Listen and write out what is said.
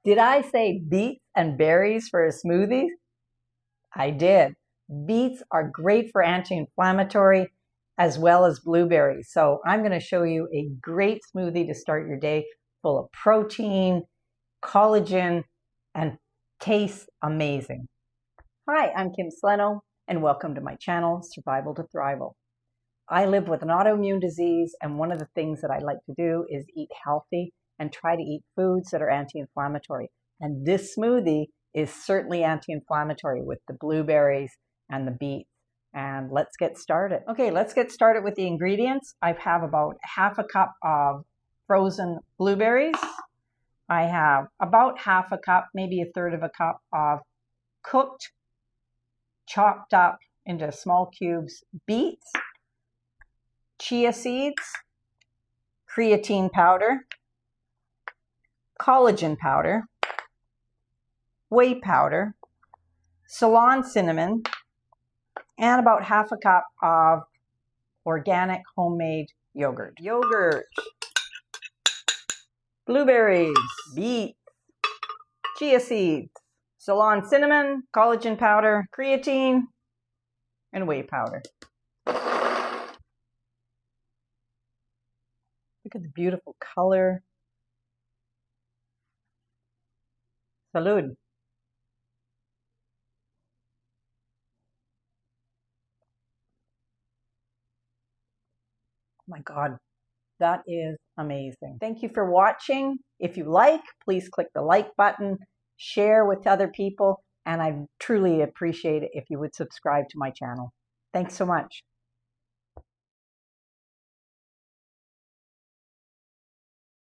Did I say beets and berries for a smoothie? I did. Beets are great for anti-inflammatory as well as blueberries. So I'm going to show you a great smoothie to start your day, full of protein, collagen, and tastes amazing. Hi, I'm Kim Sleno, and welcome to my channel, Survival to Thrival. I live with an autoimmune disease, and one of the things that I like to do is eat healthy and try to eat foods that are anti-inflammatory. And this smoothie is certainly anti-inflammatory with the blueberries and the beets. And let's get started. Okay, let's get started with the ingredients. I have about half a cup of frozen blueberries. I have about half a cup, maybe a third of a cup of cooked, chopped up into small cubes beets, chia seeds, creatine powder, collagen powder, whey powder, Ceylon cinnamon, and about half a cup of organic homemade yogurt. Blueberries, beets, chia seeds, Ceylon cinnamon, collagen powder, creatine, and whey powder. Look at the beautiful color. Salud. Oh my God, that is amazing. Thank you for watching. If you like, please click the like button, share with other people, and I'd truly appreciate it if you would subscribe to my channel. Thanks so much.